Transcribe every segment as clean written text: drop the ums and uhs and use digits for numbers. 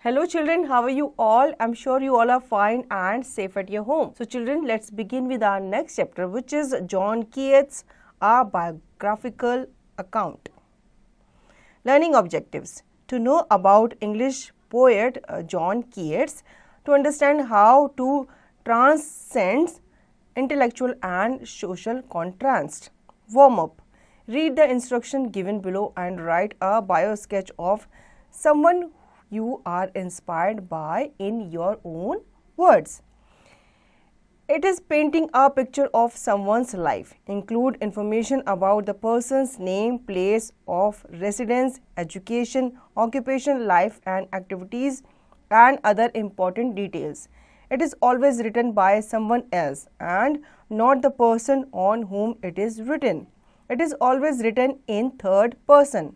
Hello children, how are you all? I'm sure you all are fine and safe at your home. So children, let's begin with our next chapter, which is John Keats, a biographical account. Learning objectives: to know about English poet John Keats, to understand how to transcend intellectual and social contrast. Warm up: read the instruction given below and write a bio sketch of someone you are inspired by in your own words. It is painting a picture of someone's life. Include information about the person's name, place of residence, education, occupation, life and activities, and other important details. It is always written by someone else and not the person on whom it is written. It is always written in third person.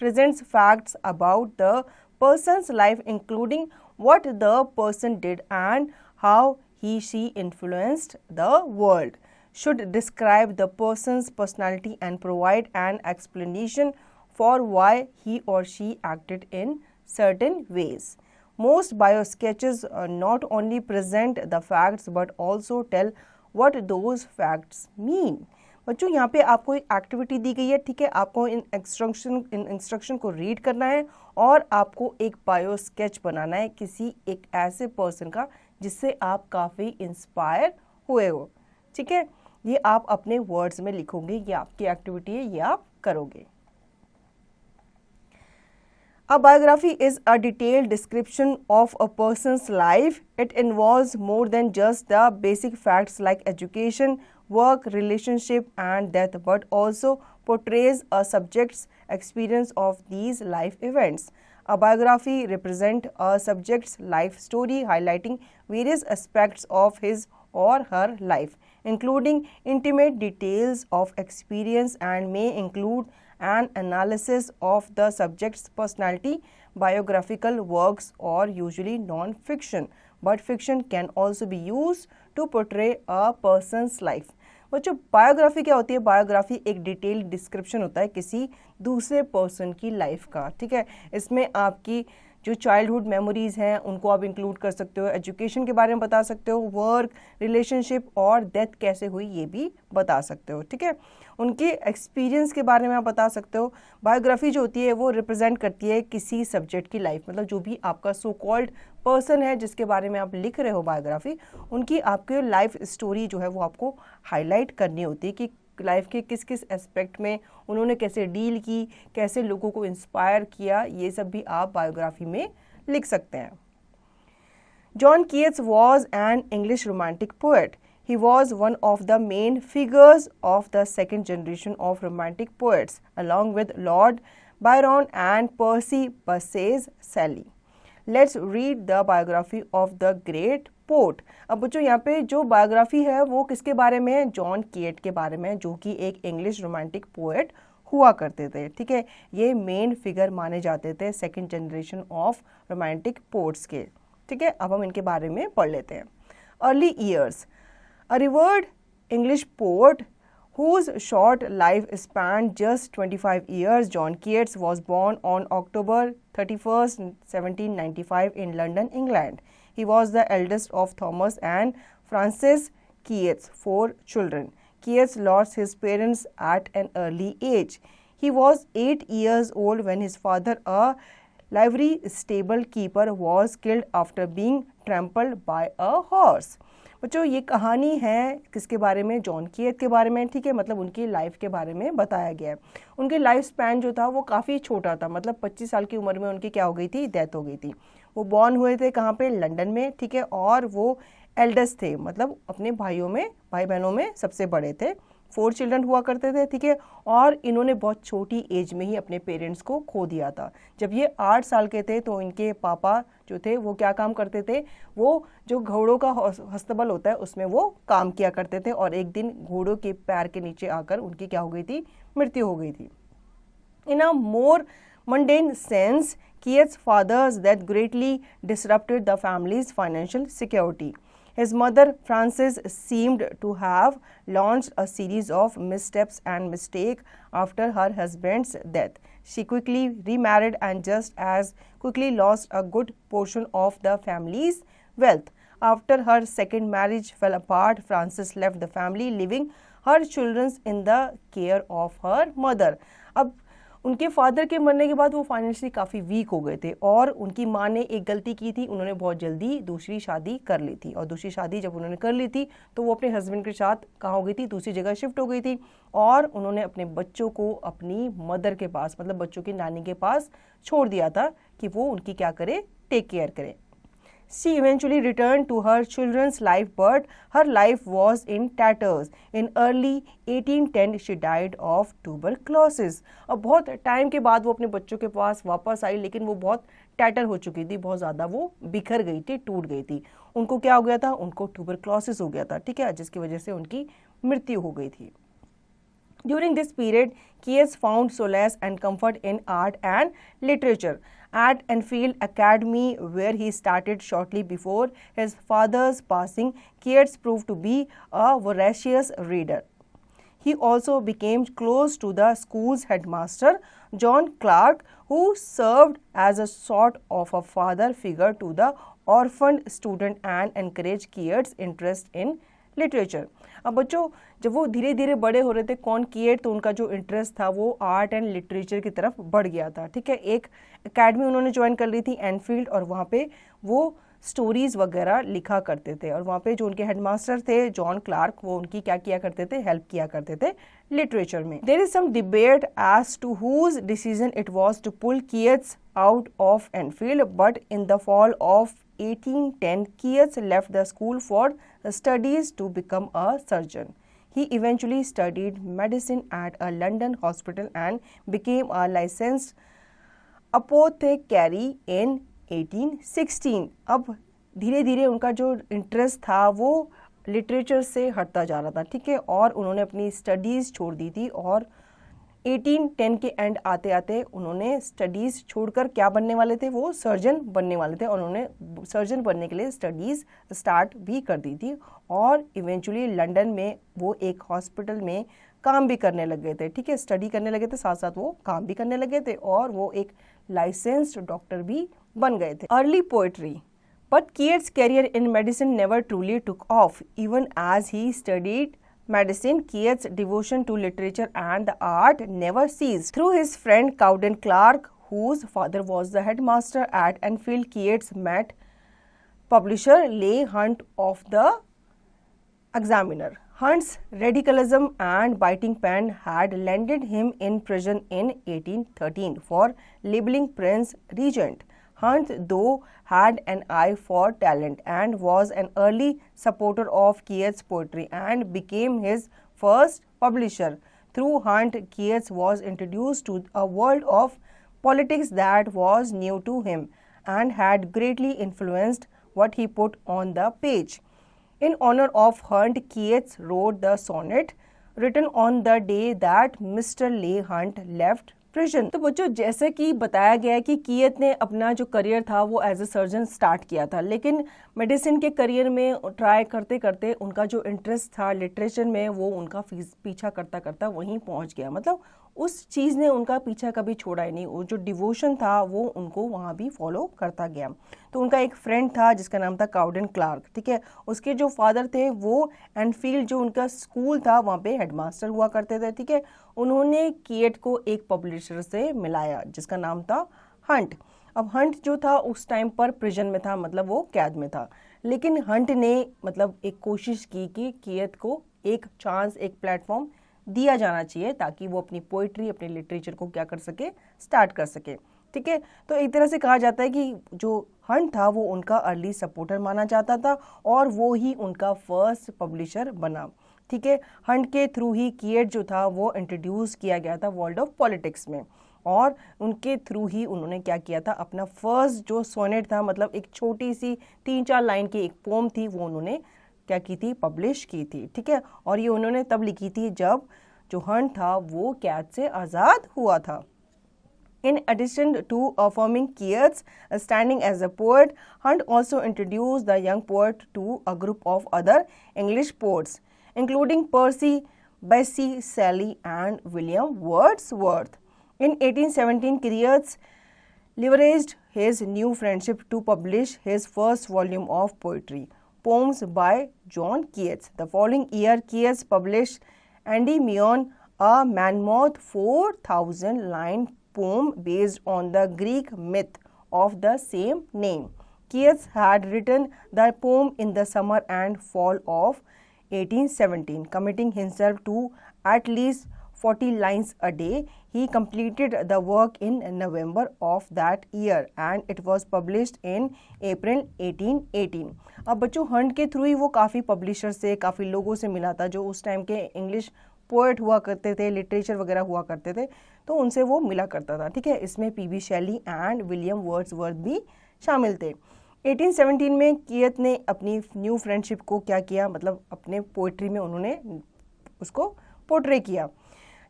Presents facts about the person's life, including what the person did and how he/she influenced the world. Should describe the person's personality and provide an explanation for why he or she acted in certain ways. Most bio sketches not only present the facts but also tell what those facts mean. बच्चों यहाँ पे आपको एक activity दी गई है, ठीक है। आपको इन इंस्ट्रक्शन को रीड करना है और आपको एक बायो स्केच बनाना है किसी एक ऐसे पर्सन का जिससे आप काफ़ी इंस्पायर हुए हो, ठीक है। ये आप अपने वर्ड्स में लिखोगे, ये आपकी एक्टिविटी है, ये आप करोगे। A biography is a detailed description of a person's life. It involves more than just the basic facts like education, work, relationship and death, but also portrays a subject's experience of these life events. A biography represents a subject's life story highlighting various aspects of his or her life, including intimate details of experience and may include an analysis of the subject's personality. Biographical works are usually non-fiction, but fiction can also be used to portray a person's life. बच्चों biography क्या होती है? Biography एक detailed description होता है किसी दूसरे person की लाइफ का, ठीक है। इसमें आपकी जो चाइल्डहुड मेमोरीज हैं उनको आप इंक्लूड कर सकते हो, एजुकेशन के बारे में बता सकते हो, वर्क, रिलेशनशिप और डेथ कैसे हुई ये भी बता सकते हो, ठीक है। उनके एक्सपीरियंस के बारे में आप बता सकते हो। बायोग्राफी जो होती है वो रिप्रेजेंट करती है किसी सब्जेक्ट की लाइफ, मतलब जो भी आपका सो कॉल्ड पर्सन है जिसके बारे में आप लिख रहे हो बायोग्राफी, उनकी आपके लाइफ स्टोरी जो है वो आपको हाईलाइट करनी होती है कि लाइफ के किस किस एस्पेक्ट में उन्होंने कैसे डील की, कैसे लोगों को इंस्पायर किया, ये सब भी आप बायोग्राफी में लिख सकते हैं। John Keats was an English romantic poet. He was one of the main figures of the second generation of romantic poets, along with Lord Byron and Percy Bysshe Shelley. Let's read the biography of the great poet. अब बच्चों यहाँ पे जो biography है वो किसके बारे में है? जॉन कीट के बारे में, जो कि एक इंग्लिश रोमांटिक पोएट हुआ करते थे, ठीक है। ये मेन फिगर माने जाते थे second generation of romantic poets के, ठीक है। अब हम इनके बारे में पढ़ लेते हैं। Early years: a revered English poet whose short life spanned just 25 years, John Keats was born on October 31st, 1795 in London, England. He was the eldest of Thomas and Frances Keats, 4 children. Keats lost his parents at an early age. He was 8 years old when his father, a livery stable keeper, was killed after being trampled by a horse. बच्चों ये कहानी है किसके बारे में? John कीट के बारे में, ठीक है। मतलब उनकी लाइफ के बारे में बताया गया है। उनकी लाइफ स्पैन जो था वो काफ़ी छोटा था, मतलब 25 साल की उम्र में उनकी क्या हो गई थी? डेथ हो गई थी। वो बॉर्न हुए थे कहाँ पे? लंदन में, ठीक है। और वो एल्डेस्ट थे, मतलब अपने भाई बहनों में सबसे बड़े थे। 4 चिल्ड्रन हुआ करते थे, ठीक है। और इन्होंने बहुत छोटी एज में ही अपने पेरेंट्स को खो दिया था। जब ये 8 साल के थे तो इनके पापा जो थे वो क्या काम करते थे? वो जो घोड़ों का हस्तबल होता है उसमें वो काम किया करते थे, और एक दिन घोड़ों के पैर के नीचे आकर उनकी क्या हो गई थी? मृत्यु हो गई थी। इन अ मोर mundane sense, Keats' father's death greatly disrupted the family's financial security. His mother, Frances, seemed to have launched a series of missteps and mistakes after her husband's death. She quickly remarried and just as quickly lost a good portion of the family's wealth. After her second marriage fell apart, Frances left the family, leaving her children in the care of her mother. अब उनके father के मरने के बाद वो financially काफ़ी week हो गए थे और उनकी माँ ने एक गलती की थी, उन्होंने बहुत जल्दी दूसरी शादी कर ली थी और दूसरी शादी जब उन्होंने कर ली थी तो वो अपने हस्बैंड के साथ कहाँ हो गई थी, दूसरी जगह शिफ्ट हो गई थी और उन्होंने अपने बच्चों को अपनी मदर के पास, मतलब बच्चों की नानी के पास छोड़ दिया था कि वो उनकी क्या करे, टेक केयर करे. She eventually returned to her children's life, but her life was in tatters. In early 1810, she died of tuberculosis. अब बहुत टाइम के बाद वो अपने बच्चों के पास वापस आई, लेकिन वो बहुत टैटर हो चुकी थी, बहुत ज़्यादा वो बिखर गई थी, टूट गई थी. उनको क्या हो गया था, उनको ट्यूबरक्लोसिस हो गया था, ठीक है, जिसकी वजह से उनकी मृत्यु हो गई थी. During this period, Keats found solace and comfort in art and literature. At Enfield Academy, where he started shortly before his father's passing, Keats proved to be a voracious reader. He also became close to the school's headmaster, John Clark, who served as a sort of a father figure to the orphaned student and encouraged Keats' interest in literature. अब बच्चों जब वो धीरे धीरे बड़े हो रहे थे, कौन किएट, तो उनका जो इंटरेस्ट था वो आर्ट एंड लिटरेचर की तरफ बढ़ गया था, ठीक है. एक एकेडमी उन्होंने ज्वाइन कर ली थी एनफील्ड और वहाँ पे वो स्टोरीज वगैरह लिखा करते थे और वहाँ पे जो उनके हेडमास्टर थे जॉन क्लार्क, वो उनकी क्या किया करते थे, हेल्प किया करते थे लिटरेचर में. There is some debate as to whose decision it was to pull Keats out of Enfield, but in the fall of 1810, Keats left the school for studies to become a surgeon. He eventually studied medicine at a London hospital and became a licensed apothecary in 1816. अब धीरे धीरे उनका जो interest था वो literature से हटता जा रहा था, ठीक है, और उन्होंने अपनी स्टडीज़ छोड़ दी थी और 1810 के एंड आते आते उन्होंने स्टडीज़ छोड़कर क्या बनने वाले थे, वो सर्जन बनने वाले थे और उन्होंने सर्जन बनने के लिए स्टडीज़ स्टार्ट भी कर दी थी और इवेंचुअली लंदन में वो एक हॉस्पिटल में काम भी करने लग गए थे, ठीक है, स्टडी करने लगे थे, साथ साथ वो काम भी करने लगे थे और वो एक लाइसेंस्ड डॉक्टर भी बन गए थे. Early poetry. But Keats' career in medicine never truly took off. Even as he studied medicine, Keats' devotion to literature and the art never ceased. Through his friend Cowden Clarke, whose father was the headmaster at Enfield, Keats met publisher Leigh Hunt of the Examiner. Hunt's radicalism and biting pen had landed him in prison in 1813 for libeling Prince Regent. Hunt, though, had an eye for talent and was an early supporter of Keats' poetry and became his first publisher. Through Hunt, Keats was introduced to a world of politics that was new to him and had greatly influenced what he put on the page. In honor of Hunt, Keats wrote the sonnet written on the day that Mr. Leigh Hunt left prison. तो बच्चों जैसे कि बताया गया है कि कीएट ने अपना जो करियर था वो एज ए सर्जन स्टार्ट किया था, लेकिन मेडिसिन के करियर में ट्राई करते करते उनका जो इंटरेस्ट था लिटरेचर में वो उनका पीछा करता करता वहीं पहुंच गया. मतलब उस चीज़ ने उनका पीछा कभी छोड़ा ही नहीं, वो जो डिवोशन था वो उनको वहाँ भी फॉलो करता गया. तो उनका एक फ्रेंड था जिसका नाम था काउडन क्लार्क, ठीक है, उसके जो फादर थे वो एनफील्ड जो उनका स्कूल था वहाँ पे हेडमास्टर हुआ करते थे, ठीक है. उन्होंने कीएट को एक पब्लिशर से मिलाया जिसका नाम था हंट. अब हंट जो था उस टाइम पर प्रिजन में था, मतलब वो कैद में था, लेकिन हंट ने मतलब एक कोशिश की कि कीएट को एक चांस, एक प्लेटफॉर्म दिया जाना चाहिए ताकि वो अपनी पोइट्री, अपने लिटरेचर को क्या कर सके, स्टार्ट कर सके, ठीक है. तो एक तरह से कहा जाता है कि जो हंट था वो उनका अर्ली सपोर्टर माना जाता था और वो ही उनका फर्स्ट पब्लिशर बना, ठीक है. हंट के थ्रू ही कीएट जो था वो इंट्रोड्यूस किया गया था वर्ल्ड ऑफ पॉलिटिक्स में और उनके थ्रू ही उन्होंने क्या किया था, अपना फर्स्ट जो सोनेट था, मतलब एक छोटी सी 3-4 लाइन की एक पोम थी, वो उन्होंने क्या की थी, पब्लिश की थी, ठीक है. और ये उन्होंने तब लिखी थी जब जो हंट था वो कैद से आज़ाद हुआ था. In addition to affirming Keats' standing as a poet, Hunt also introduced the young poet to a group of other English poets, including Percy Bysshe Shelley and William Wordsworth. In 1817, Keats leveraged his new friendship to publish his first volume of poetry, Poems by John Keats. The following year, Keats published Endymion, a mammoth 4,000-line poem based on the Greek myth of the same name. Keats had written the poem in the summer and fall of 1817, committing himself to at least 40 lines a day. He completed the work in November of that year and it was published in April 1818. अब बच्चों Hunt के through ही वो काफ़ी publisher से, काफ़ी लोगों से मिला था जो उस टाइम के इंग्लिश पोएट हुआ करते थे, लिटरेचर वगैरह हुआ करते थे, तो उनसे वो मिला करता था। ठीक है, इसमें PB Shelley and William Wordsworth भी शामिल थे। 1817 में कीथ ने अपनी न्यू फ्रेंडशिप को क्या किया, मतलब अपने पोइट्री में उन्होंने उसको पोर्ट्रे किया,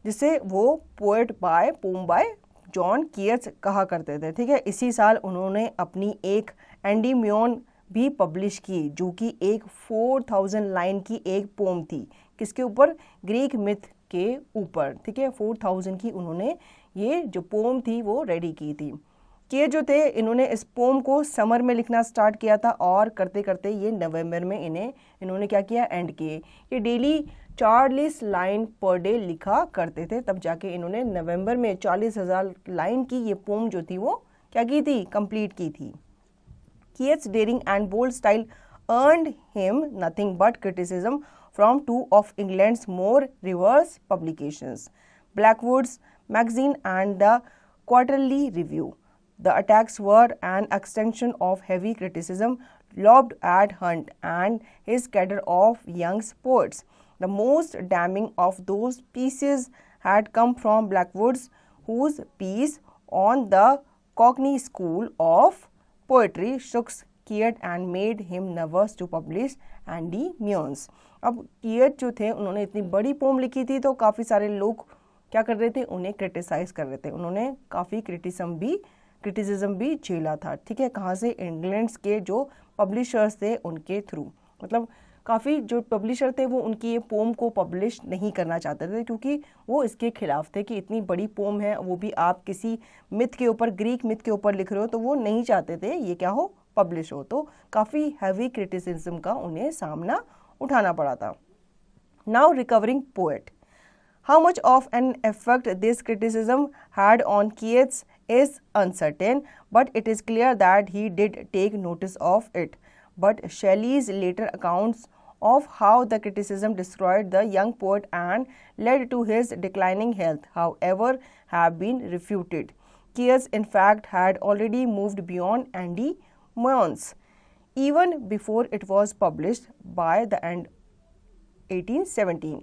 जिसे वो पोम बाय जॉन कीट्स कहा करते थे। ठीक है, इसी साल उन्होंने अपनी एक एंडीम्योन भी पब्लिश की, जो कि एक 4000 लाइन की एक पोम थी। किसके ऊपर? ग्रीक मिथ के ऊपर। ठीक है, 4000 की उन्होंने ये जो पोम थी वो रेडी की थी। के जो थे इन्होंने इस पोम को समर में लिखना स्टार्ट किया था और करते करते ये नवंबर में इन्होंने क्या किया, एंड किए। ये डेली 40 लाइन पर डे लिखा करते थे, तब जाके इन्होंने नवंबर में 40,000 लाइन की ये पोम जो थी वो क्या की थी, कंप्लीट की थी। Keats' daring and bold style earned him nothing but criticism from two of England's more rigorous publications, Blackwood's Magazine and the Quarterly Review. The attacks were an extension of heavy criticism lobbed at Hunt and his cadre of young poets. The most damning of those pieces had come from Blackwood's, whose piece on the Cockney School of Poetry shook Keats and made him nervous to publish Endymions. अब कीट जो थे उन्होंने इतनी बड़ी pome लिखी थी तो काफ़ी सारे लोग क्या कर रहे थे, उन्हें क्रिटिसाइज कर रहे थे। उन्होंने काफ़ी क्रिटिसिज्म भी झेला था। ठीक है, कहाँ से? इंग्लैंड के जो पब्लिशर्स थे उनके थ्रू, मतलब काफ़ी जो पब्लिशर थे वो उनकी ये पोम को पब्लिश नहीं करना चाहते थे, क्योंकि वो इसके खिलाफ थे कि इतनी बड़ी पोम है, वो भी आप किसी मिथ के ऊपर, ग्रीक मिथ के ऊपर लिख रहे हो, तो वो नहीं चाहते थे ये क्या हो, पब्लिश हो। तो काफ़ी हैवी क्रिटिसिज्म का उन्हें सामना उठाना पड़ा था। Now recovering poet, how much of an effect this criticism had on Keats is uncertain, but it is clear that he did take notice of it. But Shelley's later accounts of how the criticism destroyed the young poet and led to his declining health, however, have been refuted. Keats, in fact, had already moved beyond Endymions even before it was published by the end 1817.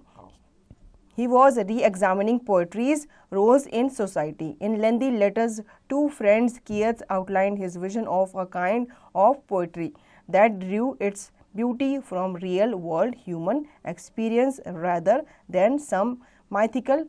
He was re-examining poetry's roles in society. In lengthy letters to friends, Keats outlined his vision of a kind of poetry that drew its beauty from real-world human experience rather than some mythical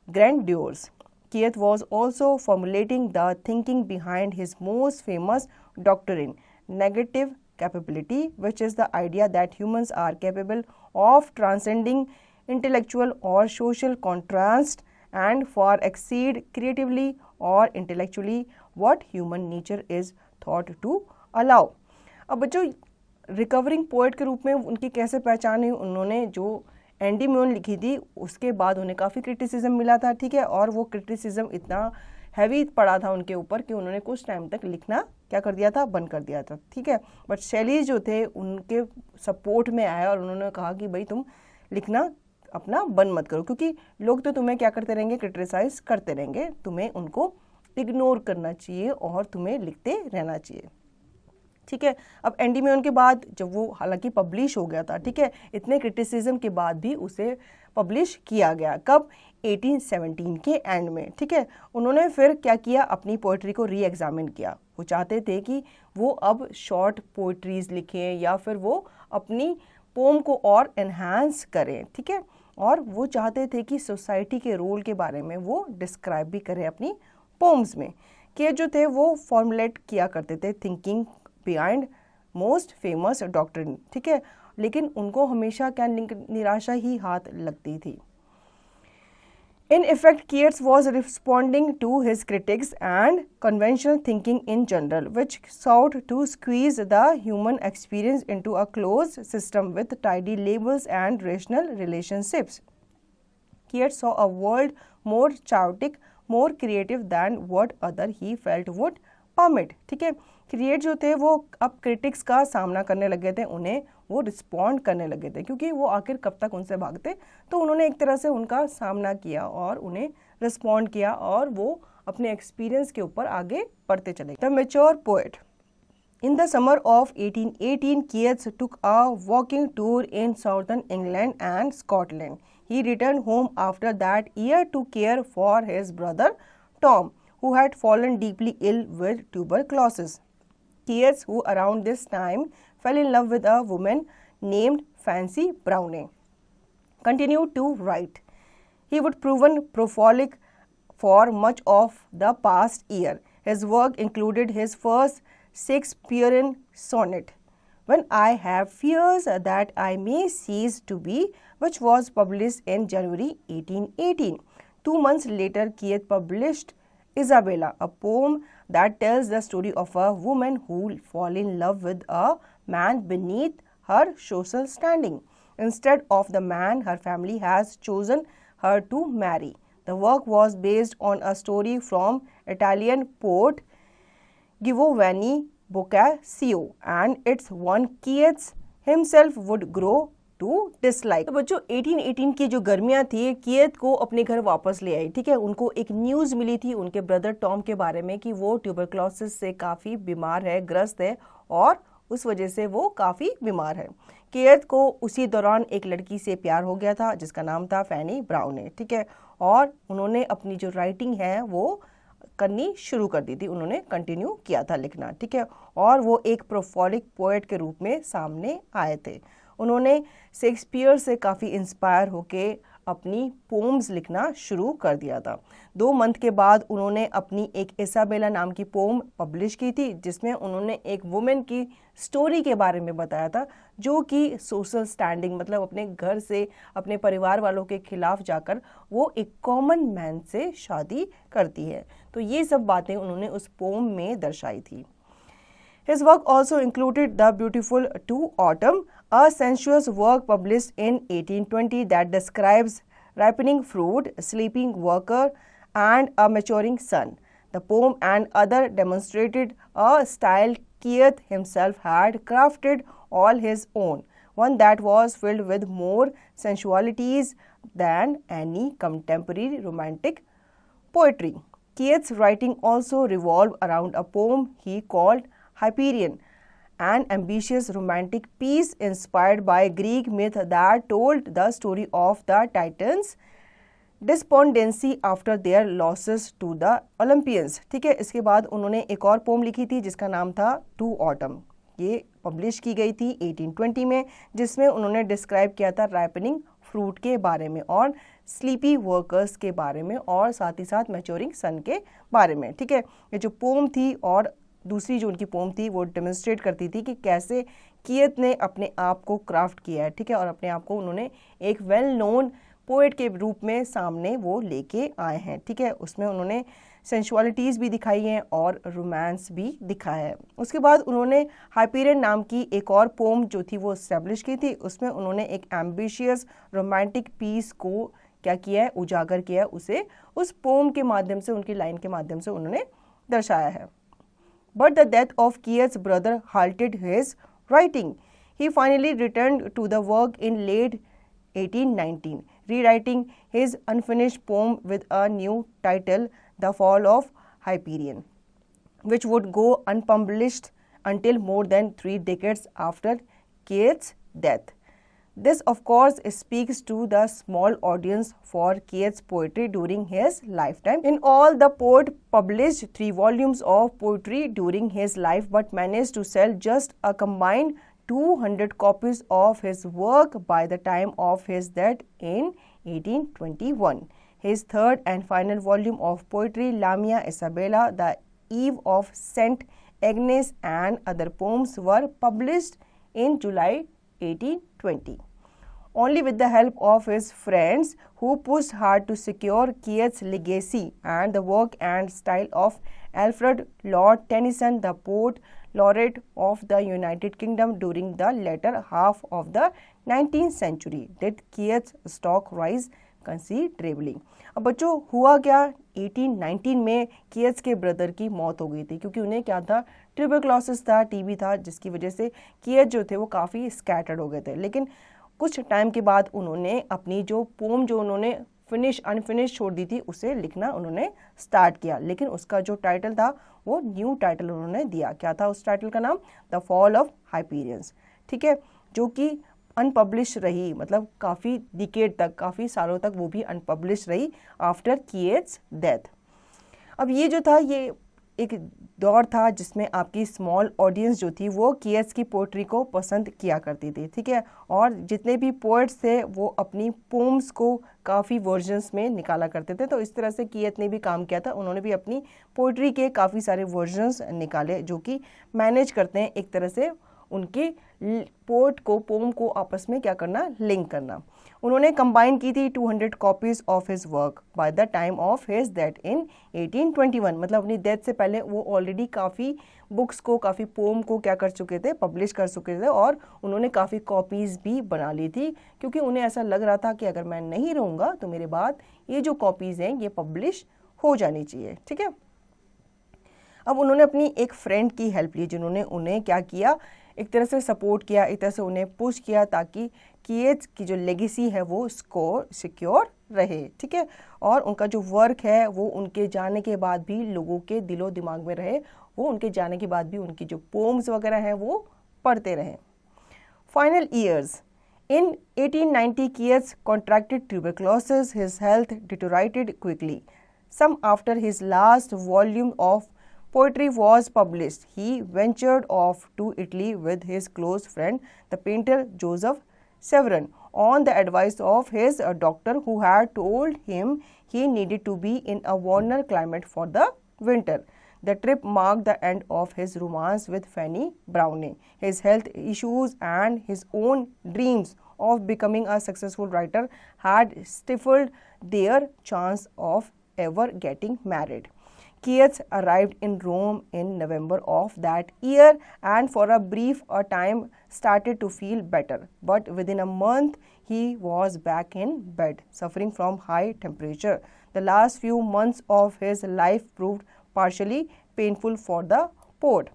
grandeurs. Keats was also formulating the thinking behind his most famous doctrine, negative capability, which is the idea that humans are capable of transcending intellectual or social contrast and far exceed creatively or intellectually what human nature is thought to allow. अब बच्चों recovering poet के रूप में उनकी कैसे पहचान हुई, उन्होंने जो एंडीम्योन लिखी थी उसके बाद उन्हें काफ़ी क्रिटिसिज्म मिला था। ठीक है, और वो क्रिटिसिज्म इतना हैवी पड़ा था उनके ऊपर कि उन्होंने कुछ टाइम तक लिखना क्या कर दिया था, बंद कर दिया था। ठीक है, बट शैली जो थे उनके सपोर्ट में आया और उन्होंने कहा कि भाई तुम लिखना अपना बंद मत करो, क्योंकि लोग तो तुम्हें क्या करते रहेंगे, क्रिटिसाइज करते रहेंगे, तुम्हें उनको इग्नोर करना चाहिए और तुम्हें लिखते रहना चाहिए। ठीक है, अब एंडीम्योन के बाद जब वो हालांकि पब्लिश हो गया था, ठीक है, इतने क्रिटिसिज्म के बाद भी उसे पब्लिश किया गया। कब? 1817 के एंड में। ठीक है, उन्होंने फिर क्या किया, अपनी पोइट्री को री एग्जामिन किया। वो चाहते थे कि वो अब शॉर्ट पोइट्रीज लिखें या फिर वो अपनी पोम को और एनहांस करें। ठीक है, और वो चाहते थे कि सोसाइटी के रोल के बारे में वो डिस्क्राइब भी करें अपनी पोम्स में केयट्स जो थे वो फॉर्मुलेट किया करते थे thinking behind most famous doctrine, ठीक है, लेकिन उनको हमेशा क्या निराशा ही हाथ लगती थी. In effect, Keats was responding to his critics and conventional thinking in general, which sought to squeeze the human experience into a closed system with tidy labels and rational relationships. Keats saw a world more chaotic, more creative than what other he felt would permit. ठीक है, create जो थे वो अब critics का सामना करने लगे थे, उन्हें वो रिस्पॉन्ड करने लगे थे क्योंकि वो आखिर कब तक उनसे भागते, तो उन्होंने एक तरह से उनका सामना किया और उन्हें रिस्पॉन्ड किया और वो अपने एक्सपीरियंस के ऊपर आगे बढ़ते चले. The mature poet. In the summer of 1818, Keats took a walking tour in southern England and Scotland. He returned home after that year to care for his brother Tom, who had fallen deeply ill with tuberculosis. Keats, who around this time fell in love with a woman named Fancy Browne, continued to write. He would proven prolific for much of the past year. His work included his first Shakespearean sonnet, When I Have Fears That I May Cease to Be, which was published in January 1818. 2 months later, Keats published Isabella, a poem that tells the story of a woman who falls in love with a man beneath her social standing. Instead of the man her family has chosen her to marry. The work was based on a story from Italian poet Giovanni Boccaccio, and it's one Keats himself would grow to dislike. तो बच्चों 1818 की जो गर्मियाँ थी कीएट को अपने घर वापस ले आई, ठीक है. उनको एक न्यूज़ मिली थी उनके ब्रदर टॉम के बारे में कि वो ट्यूबरक्लोसिस से काफ़ी बीमार है, ग्रस्त है और उस वजह से वो काफ़ी बीमार है. कीएट को उसी दौरान एक लड़की से प्यार हो गया था जिसका नाम था फैनी ब्राउने, ठीक है, और उन्होंने अपनी जो राइटिंग है वो करनी शुरू कर दी थी, उन्होंने कंटिन्यू किया था लिखना, ठीक है, और वो एक प्रोफोलिक पोएट के रूप में सामने आए थे. उन्होंने शेक्सपियर से काफ़ी इंस्पायर होके अपनी पोम्स लिखना शुरू कर दिया था. 2 मंथ के बाद उन्होंने अपनी एक इसाबेला नाम की पोम पब्लिश की थी जिसमें उन्होंने एक वुमेन की स्टोरी के बारे में बताया था जो कि सोशल स्टैंडिंग मतलब अपने घर से अपने परिवार वालों के खिलाफ जाकर वो एक कॉमन मैन से शादी करती है. तो ये सब बातें उन्होंने उस पोम में दर्शाई थी. His work also included The Beautiful To Autumn, a sensuous work published in 1820 that describes ripening fruit, a sleeping worker, and a maturing son. The poem and other demonstrated a style Keats himself had crafted all his own, one that was filled with more sensualities than any contemporary romantic poetry. Keats' writing also revolved around a poem he called Hyperion, an ambitious romantic piece inspired by Greek myth that told the story of the Titans' despondency after their losses to the Olympians. ठीक है, इसके बाद उन्होंने एक और pome लिखी थी जिसका नाम था टू ऑटम. ये पब्लिश की गई थी 1820 में जिसमें उन्होंने डिस्क्राइब किया था राइपनिंग फ्रूट के बारे में और स्लीपी वर्कर्स के बारे में और साथ ही साथ मैच्योरिंग सन के बारे में. ठीक है, ये जो पोम थी और दूसरी जो उनकी पोम थी वो डेमोन्स्ट्रेट करती थी कि कैसे कीएट ने अपने आप को क्राफ्ट किया है, ठीक है, और अपने आप को उन्होंने एक वेल नोन पोएट के रूप में सामने वो लेके आए हैं. ठीक है, उसमें उन्होंने सेंसुअलिटीज़ भी दिखाई हैं और रोमांस भी दिखाया है. उसके बाद उन्होंने हाइपीरियन नाम की एक और पोम जो थी वो इस्टेब्लिश की थी. उसमें उन्होंने एक एम्बिशियस रोमांटिक पीस को क्या किया है, उजागर किया है, उसे उस पोम के माध्यम से उनकी लाइन के माध्यम से उन्होंने दर्शाया है. But the death of Keats' brother halted his writing. He finally returned to the work in late 1819, rewriting his unfinished poem with a new title, The Fall of Hyperion, which would go unpublished until more than 3 decades after Keats' death. This, of course, speaks to the small audience for Keats' poetry during his lifetime. In all, the poet published 3 volumes of poetry during his life but managed to sell just a combined 200 copies of his work by the time of his death in 1821. His third and final volume of poetry, Lamia Isabella, The Eve of St. Agnes and Other Poems were published in July 1820. Only with the help of his friends, who pushed hard to secure Keats's legacy and the work and style of Alfred Lord Tennyson, the poet laureate of the United Kingdom during the latter half of the 19th century, did Keats' stock rise considerably. अब बच्चों हुआ क्या, 1819 में कियट्स के brother की मौत हो गई थी, क्योंकि उन्हें क्या था, ट्यूबरक्लोसिस था, टीबी था, जिसकी वजह से कियट्स जो थे वो काफ़ी स्कैटर्ड हो गए थे। लेकिन कुछ टाइम के बाद उन्होंने अपनी जो पोम जो उन्होंने अनफिनिश छोड़ दी थी उसे लिखना उन्होंने स्टार्ट किया, लेकिन उसका जो टाइटल था वो न्यू टाइटल उन्होंने दिया। क्या था उस टाइटल का नाम? द फॉल ऑफ हाइपीरियंस, ठीक है, जो कि अनपब्लिश रही, मतलब काफ़ी डिकेड तक, काफ़ी सालों तक वो भी अनपब्लिश रही आफ्टर कियट्स डेथ। अब ये जो था ये एक दौर था जिसमें आपकी स्मॉल ऑडियंस जो थी वो कियट्स की पोइट्री को पसंद किया करती थी, ठीक है, और जितने भी पोइट्स थे वो अपनी पोम्स को काफ़ी वर्जन्स में निकाला करते थे। तो इस तरह से कियट ने भी काम किया था, उन्होंने भी अपनी पोइट्री के काफ़ी सारे वर्जन्स निकाले जो कि मैनेज करते हैं एक तरह से उनके पोम को आपस में क्या करना, लिंक करना। उन्होंने कंबाइन की थी 200 copies of his work by the time of his death in 1821, मतलब अपनी डेथ से पहले वो ऑलरेडी काफ़ी बुक्स को, काफ़ी पोम को क्या कर चुके थे, पब्लिश कर चुके थे, और उन्होंने काफ़ी कॉपीज़ भी बना ली थी, क्योंकि उन्हें ऐसा लग रहा था कि अगर मैं नहीं रहूँगा तो मेरे बाद ये जो कॉपीज़ हैं ये पब्लिश हो जानी चाहिए, ठीक है। अब उन्होंने अपनी एक फ्रेंड की हेल्प ली जिन्होंने उन्हें क्या किया, एक तरह से सपोर्ट किया, एक तरह से उन्हें पुश किया ताकि कियट्स की जो लेगेसी है वो सिक्योर रहे, ठीक है, और उनका जो वर्क है वो उनके जाने के बाद भी लोगों के दिलो दिमाग में रहे, वो उनके जाने के बाद भी उनकी जो पोम्स वगैरह हैं वो पढ़ते रहें। Final years in 1890, Keats contracted tuberculosis. His health deteriorated quickly. Some after his last volume of poetry was published, he ventured off to Italy with his close friend, the painter Joseph Severin, on the advice of his doctor, who had told him he needed to be in a warmer climate for the winter. The trip marked the end of his romance with Fanny Browning. His health issues and his own dreams of becoming a successful writer had stifled their chance of ever getting married. Keats arrived in Rome in November of that year and for a brief time started to feel better. But within a month, he was back in bed, suffering from high temperature. The last few months of his life proved partially painful for the poet.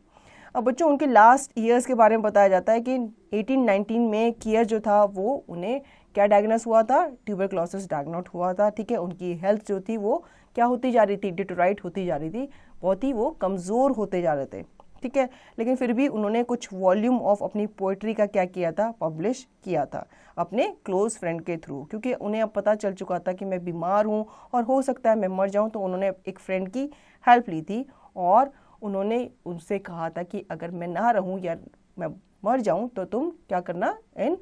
अब बच्चों उनके last years के बारे में बताया जाता है कि 1819 में कियट्स जो था वो उन्हें क्या डायग्नोस हुआ था, ट्यूबरक्लोसिस डायग्नोस हुआ था, ठीक है। उनकी हेल्थ जो थी वो क्या होती जा रही थी, डिटोराइट होती जा रही थी, बहुत ही वो कमज़ोर होते जा रहे थे, ठीक है। लेकिन फिर भी उन्होंने कुछ वॉल्यूम ऑफ अपनी पोइट्री का क्या किया था, पब्लिश किया था अपने क्लोज फ्रेंड के थ्रू, क्योंकि उन्हें अब पता चल चुका था कि मैं बीमार हूँ और हो सकता है मैं मर जाऊँ, तो उन्होंने एक फ्रेंड की हेल्प ली थी और उन्होंने उनसे कहा था कि अगर मैं ना रहूं या मैं मर जाऊं तो तुम क्या करना, इन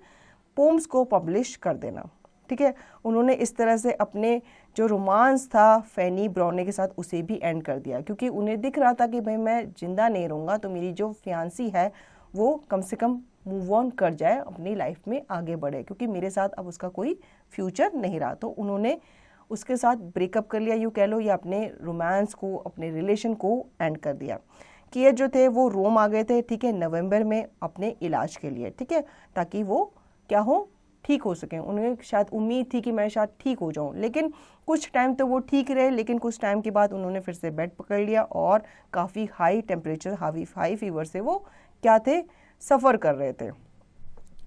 पोम्स को पब्लिश कर देना, ठीक है। उन्होंने इस तरह से अपने जो रोमांस था फैनी ब्राउनी के साथ उसे भी एंड कर दिया, क्योंकि उन्हें दिख रहा था कि भाई मैं जिंदा नहीं रहूँगा तो मेरी जो फियांसी है वो कम से कम मूव ऑन कर जाए, अपनी लाइफ में आगे बढ़े, क्योंकि मेरे साथ अब उसका कोई फ्यूचर नहीं रहा। तो उन्होंने उसके साथ ब्रेकअप कर लिया, यूँ कह लो, या अपने रोमांस को, अपने रिलेशन को एंड कर दिया। कियट जो थे वो रोम आ गए थे, ठीक है, नवंबर में अपने इलाज के लिए, ठीक है, ताकि वो क्या हो, ठीक हो सकें। उन्हें शायद उम्मीद थी कि मैं शायद ठीक हो जाऊं, लेकिन कुछ टाइम तो वो ठीक रहे, लेकिन कुछ टाइम के बाद उन्होंने फिर से बेड पकड़ लिया और काफ़ी हाई टेम्परेचर, हाई फीवर से वो क्या थे, सफ़र कर रहे थे।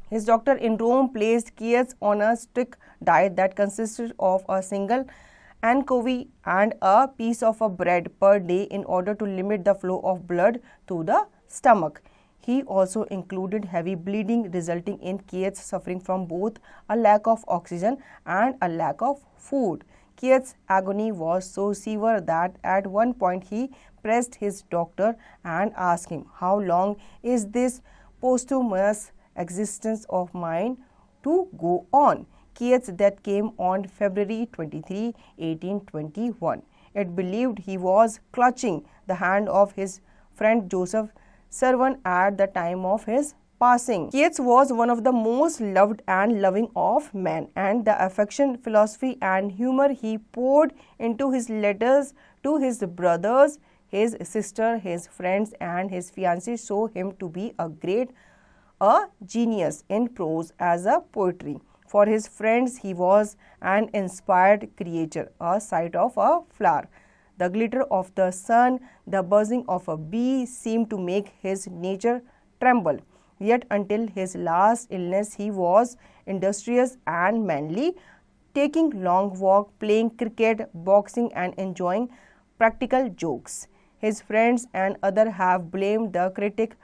His doctor in Rome placed Keats on a strict diet that consisted of a single anchovy and a piece of a bread per day in order to limit the flow of blood to the stomach. He also included heavy bleeding, resulting in Keats suffering from both a lack of oxygen and a lack of food. Keats' agony was so severe that at one point he pressed his doctor and asked him, "How long is this posthumous existence of mine to go on?" Keats that came on February 23, 1821. It believed he was clutching the hand of his friend Joseph Servan at the time of his passing. Keats was one of the most loved and loving of men, and the affection, philosophy, and humor he poured into his letters to his brothers, his sister, his friends, and his fiancée show him to be a genius in prose as a poetry. For his friends, he was an inspired creature, a sight of a flower. The glitter of the sun, the buzzing of a bee seemed to make his nature tremble. Yet until his last illness, he was industrious and manly, taking long walks, playing cricket, boxing, and enjoying practical jokes. His friends and others have blamed the critic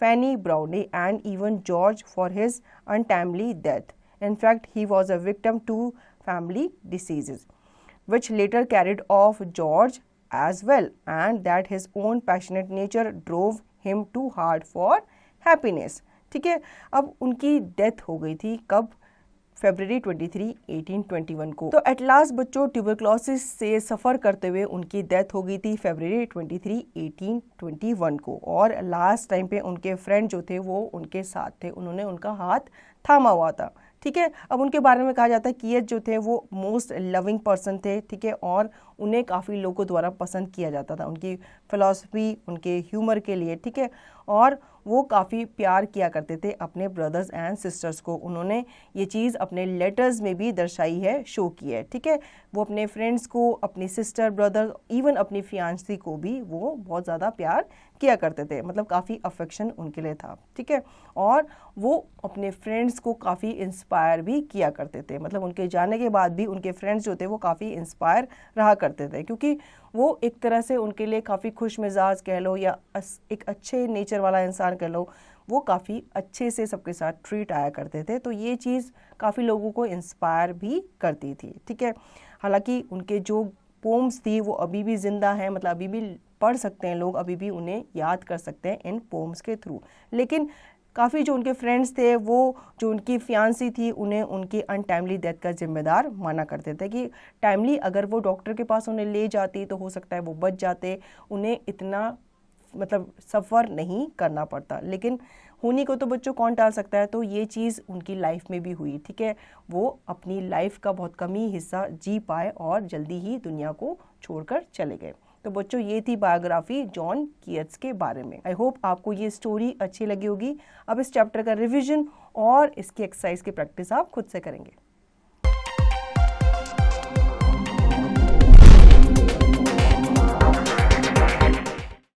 Fanny Brawley and even George for his untimely death. In fact, he was a victim to family diseases, which later carried off George as well, and that his own passionate nature drove him too hard for happiness. ठीक है, अब उनकी death हो गई थी कब? February 23, 1821 को। तो एट लास्ट बच्चों ट्यूबरक्लोसिस से सफ़र करते हुए उनकी डेथ हो गई थी February 23, 1821 को। और लास्ट टाइम पे उनके फ्रेंड जो थे वो उनके साथ थे, उन्होंने उनका हाथ थामा हुआ था। ठीक है, अब उनके बारे में कहा जाता है कि ये जो थे वो मोस्ट लविंग पर्सन थे। ठीक है, और उन्हें काफ़ी लोगों द्वारा पसंद किया जाता था उनकी फिलॉसफी, उनके ह्यूमर के लिए। ठीक है, और वो काफ़ी प्यार किया करते थे अपने ब्रदर्स एंड सिस्टर्स को। उन्होंने ये चीज़ अपने लेटर्स में भी दर्शाई है, शो की है। ठीक है, वो अपने फ्रेंड्स को, अपनी सिस्टर, ब्रदर, इवन अपनी फियांसी को भी वो बहुत ज़्यादा प्यार किया करते थे, मतलब काफ़ी अफेक्शन उनके लिए था। ठीक है, और वो अपने फ्रेंड्स को काफ़ी इंस्पायर भी किया करते थे, मतलब उनके जाने के बाद भी उनके फ्रेंड्स जो थे वो काफ़ी इंस्पायर रहा करते थे, क्योंकि वो एक तरह से उनके लिए काफ़ी खुश मिजाज कह लो या एक अच्छे नेचर वाला इंसान कह लो, वो काफ़ी अच्छे से सबके साथ ट्रीट आया करते थे। तो ये चीज़ काफ़ी लोगों को इंस्पायर भी करती थी। ठीक है, हालांकि उनके जो पोम्स थी वो अभी भी ज़िंदा हैं, मतलब अभी भी पढ़ सकते हैं लोग, अभी भी उन्हें याद कर सकते हैं इन पोम्स के थ्रू। लेकिन काफ़ी जो उनके फ्रेंड्स थे, वो जो उनकी फियांसी थी, उन्हें उनकी अनटाइमली डेथ का जिम्मेदार माना करते थे कि टाइमली अगर वो डॉक्टर के पास उन्हें ले जाती तो हो सकता है वो बच जाते, उन्हें इतना मतलब सफ़र नहीं करना पड़ता। लेकिन होनी को तो बच्चों कौन टाल सकता है, तो ये चीज़ उनकी लाइफ में भी हुई। ठीक है, वो अपनी लाइफ का बहुत कम ही हिस्सा जी पाए और जल्दी ही दुनिया को छोड़कर चले गए। तो बच्चों ये थी बायोग्राफी जॉन कीट्स के बारे में। आई होप आपको ये स्टोरी अच्छी लगी होगी। अब इस चैप्टर का रिवीजन और इसकी एक्सरसाइज की प्रैक्टिस आप खुद से करेंगे।